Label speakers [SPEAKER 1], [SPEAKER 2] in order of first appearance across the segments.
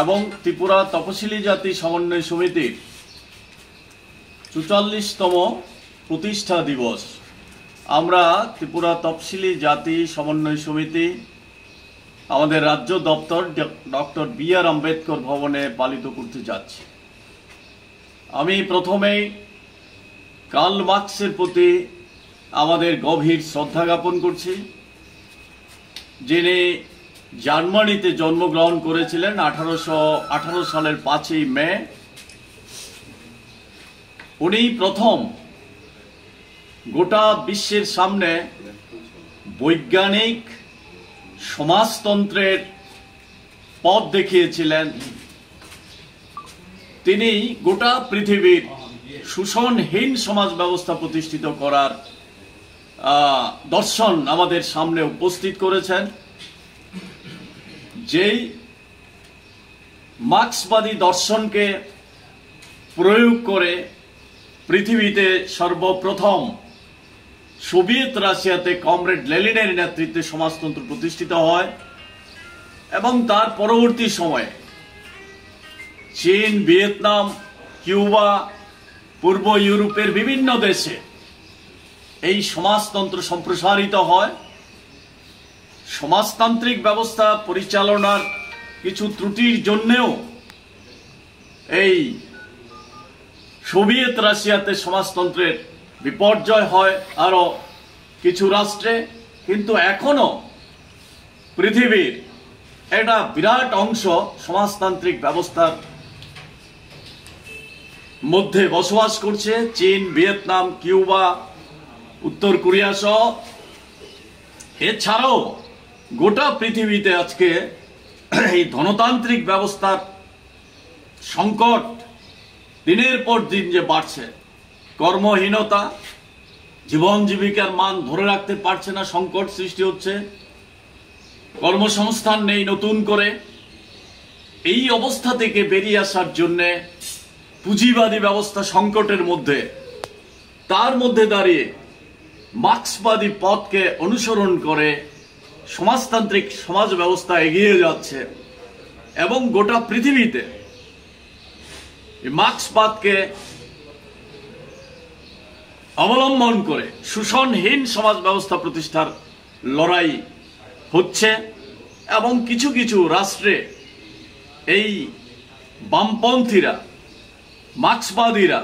[SPEAKER 1] এবং ত্রিপুরা তপশিলি জাতি সমন্বয় সমিতির ৪৪তম প্রতিষ্ঠা দিবস আমরা ত্রিপুরা তপশিলি জাতি সমন্বয় সমিতি আমাদের রাজ্য দপ্তর ডক্টর বি.আর. আম্বেদকর ভবনে পালিত করতে যাচ্ছি। আমি প্রথমেই কার্ল মার্কসের প্রতি আমাদের গভীর শ্রদ্ধা জ্ঞাপন করছি, যিনি জার্মানিতে জন্মগ্রহণ করেছিলেন 1818 সালের 5ই মে। উনি প্রথম গোটা বিশ্বের সামনে বৈজ্ঞানিক সমাজতন্ত্রের পথ দেখিয়েছিলেন। তিনি গোটা পৃথিবীর শোষণহীন সমাজ ব্যবস্থা প্রতিষ্ঠিত করার দর্শন আমাদের সামনে উপস্থিত করেছেন, যেই মার্ক্সবাদী দর্শনকে প্রয়োগ করে পৃথিবীতে সর্বপ্রথম সোভিয়েত রাশিয়াতে কমরেড লেনিনের নেতৃত্বে সমাজতন্ত্র প্রতিষ্ঠিত হয় এবং তার পরবর্তী সময়ে চীন, ভিয়েতনাম, কিউবা, পূর্ব ইউরোপের বিভিন্ন দেশে এই সমাজতন্ত্র সম্প্রসারিত হয়। সমাজতান্ত্রিক ব্যবস্থা পরিচালনার কিছু ত্রুটির জন্যেও এই সোভিয়েত রাশিয়াতে সমাজতন্ত্রের বিপর্যয় হয় আরো কিছু রাষ্ট্রে, কিন্তু এখনো পৃথিবীর একটা বিরাট অংশ সমাজতান্ত্রিক ব্যবস্থার মধ্যে বসবাস করছে। চীন, ভিয়েতনাম, কিউবা, উত্তর কোরিয়া সহ। এছাড়াও গোটা পৃথিবীতে আজকে এই ধনতান্ত্রিক ব্যবস্থার সংকট দিনের পর দিন যে বাড়ছে, কর্মহীনতা, জীবন জীবিকার মান ধরে রাখতে পারছে না, সংকট সৃষ্টি হচ্ছে, কর্মসংস্থান নেই নতুন করে। এই অবস্থা থেকে বেরিয়ে আসার জন্য পুঁজিবাদী ব্যবস্থা সংকটের মধ্যে, তার মধ্যে দাঁড়িয়ে মার্ক্সবাদী পথকে অনুসরণ করে সমাজতান্ত্রিক সমাজ ব্যবস্থা এগিয়ে যাচ্ছে এবং গোটা পৃথিবীতে মার্ক্সবাদকে অবলম্বন করে শোষণহীন সমাজ ব্যবস্থা প্রতিষ্ঠার লড়াই হচ্ছে এবং কিছু কিছু রাষ্ট্রে এই বামপন্থীরা, মার্ক্সবাদীরা,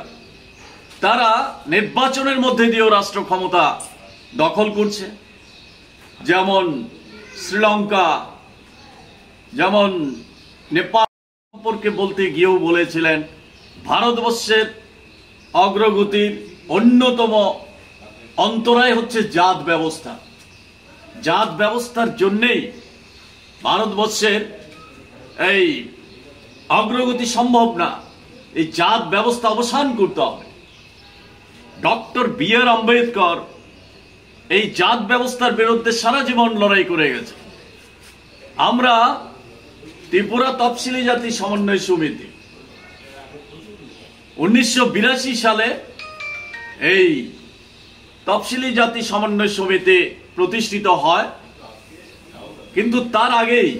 [SPEAKER 1] তারা নির্বাচনের মধ্যে দিয়েও রাষ্ট্র ক্ষমতা দখল করছে। যেমন শ্রীলঙ্কা, যেমন নেপাল সম্পর্কে বলতে গিয়েও বলেছিলেন ভারতবর্ষের অগ্রগতির অন্যতম অন্তরায় হচ্ছে জাত ব্যবস্থা। জাত ব্যবস্থার জন্যেই ভারতবর্ষের এই অগ্রগতি সম্ভব না। এই জাত ব্যবস্থা অবসান করতে হবে। Doctor B.R.. আম্বেদকর এই জাত ব্যবস্থার বিরুদ্ধে সারা জীবন লড়াই করে গেছে। আমরা ত্রিপুরা তফসিলি জাতি সমন্বয় সমিতি 1982 সালে এই তফসিলি জাতি সমন্বয় সমিতি প্রতিষ্ঠিত হয়, কিন্তু তার আগেই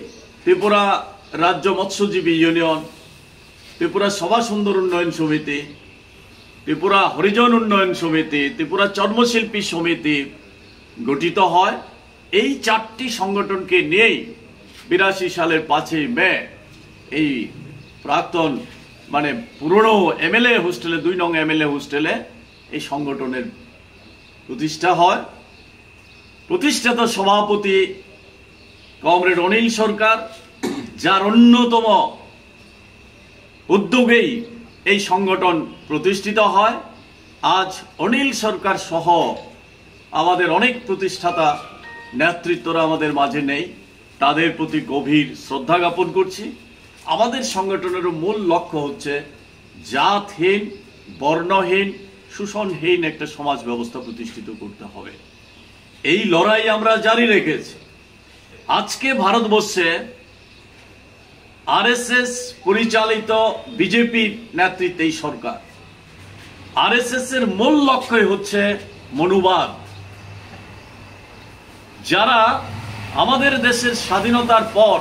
[SPEAKER 1] ত্রিপুরা রাজ্য মৎস্যজীবী ইউনিয়ন, ত্রিপুরা সভা সুন্দর উন্নয়ন সমিতি, ত্রিপুরা হরিজন উন্নয়ন সমিতি, ত্রিপুরা চর্মশিল্পী সমিতি গঠিত হয়। এই চারটি সংগঠনকে নিয়েই 82 সালের 5ই মে এই প্রাক্তন পুরনো এমএলএ হোস্টেলে, 2 নং এমএলএ হোস্টেলে এই সংগঠনের প্রতিষ্ঠা হয়। প্রতিষ্ঠাতা সভাপতি কমরেড অনিল সরকার, যার অন্যতম উদ্যোগেই এই সংগঠন প্রতিষ্ঠিত হয়। আজ অনিল সরকার সহ আমাদের অনেক প্রতিষ্ঠাতা নেতৃত্বরা আমাদের মাঝে নেই, তাদের প্রতি গভীর শ্রদ্ধা জ্ঞাপন করছি। আমাদের সংগঠনেরও মূল লক্ষ্য হচ্ছে জাতহীন, বর্ণহীন, শোষণহীন একটা সমাজ ব্যবস্থা প্রতিষ্ঠিত করতে হবে। এই লড়াই আমরা জারি রেখেছি। আজকে ভারতবর্ষে আরএসএস পরিচালিত বিজেপির নেতৃত্বে এই সরকার, আরএসএস এর মূল লক্ষ্যই হচ্ছে মনুবাদ। যারা আমাদের দেশের স্বাধীনতার পর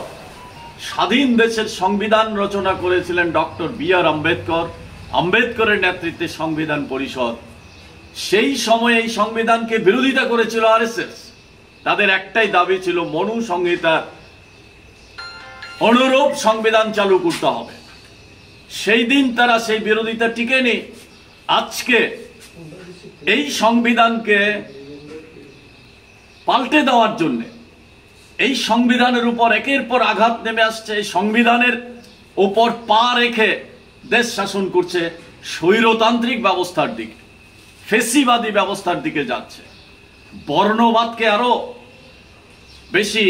[SPEAKER 1] স্বাধীন দেশের সংবিধান রচনা করেছিলেন ডক্টর বি.আর. আম্বেদকর। আম্বেদকরের নেতৃত্বে সংবিধান পরিষদ। সেই সময়ে এই সংবিধানকে বিরোধিতা করেছিল আরএসএস। তাদের একটাই দাবি ছিল মনু সংহিতার অনুরূপ সংবিধান চালু করতে হবে। সেই দিন তারা সেই বিরোধিতা টিকেনি। আজকে এই সংবিধানকে পাল্টে দেওয়ার জন্য, এই সংবিধানের উপর একের পর আঘাত নেমে আসছে, এই সংবিধানের উপর পা রেখে দেশ শাসন করছে স্বৈরতান্ত্রিক ব্যবস্থার দিকে, ফেসিবাদী ব্যবস্থার দিকে যাচ্ছে। বর্ণবাদকে আরো বেশি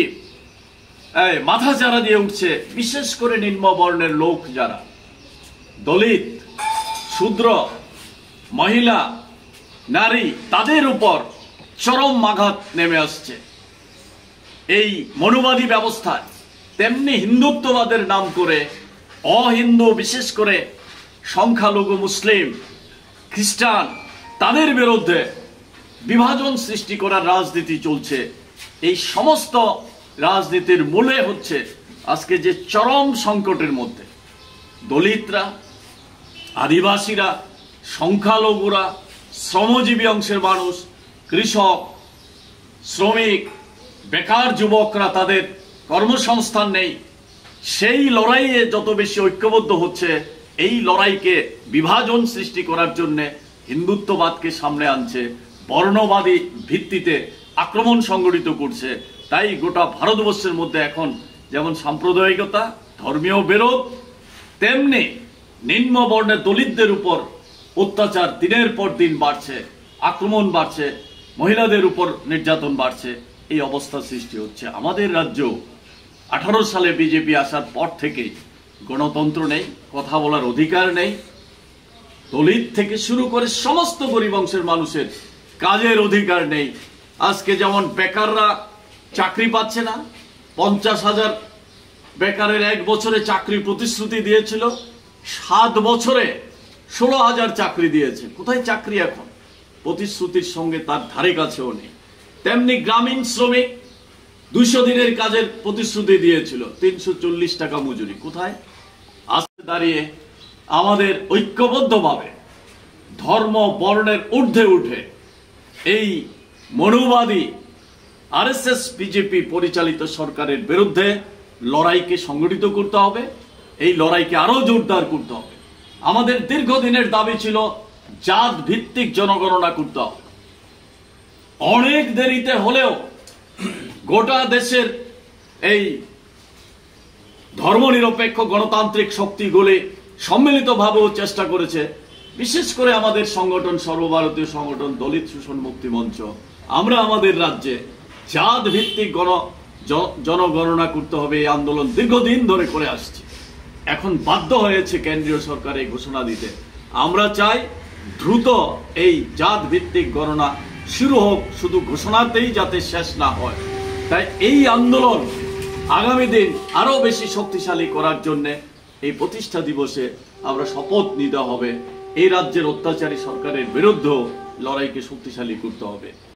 [SPEAKER 1] মাথাচাড়া দিয়ে উঠছে, বিশেষ করে নিম্ন বর্ণের লোক যারা, দলিত, শূদ্র, মহিলা, নারী, তাদের উপর চরম আঘাত নেমে আসছে এই মনুবাদী ব্যবস্থায়। তেমনি হিন্দুত্ববাদের নাম করে অহিন্দু, বিশেষ করে সংখ্যালঘু মুসলিম, খ্রিস্টান, তাদের বিরুদ্ধে বিভাজন সৃষ্টি করার রাজনীতি চলছে। এই সমস্ত রাজনীতির মূলে হচ্ছে আজকে যে চরম সংকটের মধ্যে দলিতরা, আদিবাসীরা, সংখ্যালঘুরা, শ্রমজীবী অংশের মানুষ, কৃষক, শ্রমিক, বেকার যুবকরা, তাদের কর্মসংস্থান নেই। সেই লড়াইয়ে যত বেশি ঐক্যবদ্ধ হচ্ছে, এই লড়াইকে বিভাজন সৃষ্টি করার জন্য হিন্দুত্ববাদকে সামনে আনছে, বর্ণবাদী ভিত্তিতে আক্রমণ সংগঠিত করছে। তাই গোটা ভারতবর্ষের মধ্যে এখন যেমন সাম্প্রদায়িকতা, ধর্মীয় বিরোধ, তেমনি নিম্ন বর্ণের দলিতদের উপর অত্যাচার দিনের পর দিন বাড়ছে, আক্রমণ বাড়ছে, মহিলাদের উপর নির্যাতন বাড়ছে। এই অবস্থা সৃষ্টি হচ্ছে। আমাদের রাজ্য 18 সালে বিজেপি আসার পর থেকেই গণতন্ত্র নেই, কথা বলার অধিকার নেই। দলিত থেকে শুরু করে সমস্ত গরিব অংশের মানুষের কাজের অধিকার নেই। আজকে যেমন বেকাররা চাকরি পাচ্ছে না, 50,000 বেকারের 1 বছরে চাকরি প্রতিশ্রুতি দিয়েছিল, 7 বছরে 16,000 চাকরি দিয়েছে। কোথায় চাকরি এখন? প্রতিশ্রুতির সঙ্গে তার ধারে কাছেও নেই। তেমনি গ্রামীণ শ্রমিক 200 দিনের কাজের প্রতিশ্রুতি দিয়েছিল, 340 টাকা মজুরি। কোথায়? আজকে দাঁড়িয়ে আমাদের ঐক্যবদ্ধভাবে ধর্ম বর্ণের ঊর্ধ্বে উঠে এই মনুবাদী আরএসএস বিজেপি পরিচালিত সরকারের বিরুদ্ধে লড়াইকে সংগঠিত করতে হবে। এই লড়াইকে আরো জোরদার করতে হবে। আমাদের দীর্ঘদিনের দাবি ছিল জাত ভিত্তিক জনগণনা করতে হবে। অনেক দেরিতে হলেও গোটা দেশের এই ধর্মনিরপেক্ষ গণতান্ত্রিক শক্তিগুলি সম্মিলিতভাবেও চেষ্টা করেছে। বিশেষ করে আমাদের সংগঠন, সর্বভারতীয় সংগঠন দলিত শোষণ মুক্তি মঞ্চ, আমরা আমাদের রাজ্যে জাত ভিত্তিক জনগণনা করতে হবে এই আন্দোলন দীর্ঘদিন ধরে করে আসছি। এখন বাধ্য হয়েছে কেন্দ্রীয় সরকার এই ঘোষণা দিতে। আমরা চাই দ্রুত এই জাত ভিত্তিক গণনা শুরু হোক, শুধু ঘোষণাতেই যাতে শেষ না হয়। তাই এই আন্দোলন আগামী দিন আরো বেশি শক্তিশালী করার জন্য এই প্রতিষ্ঠা দিবসে আমরা শপথ নিতে হবে। এই রাজ্যের অত্যাচারী সরকারের বিরুদ্ধে লড়াইকে শক্তিশালী করতে হবে।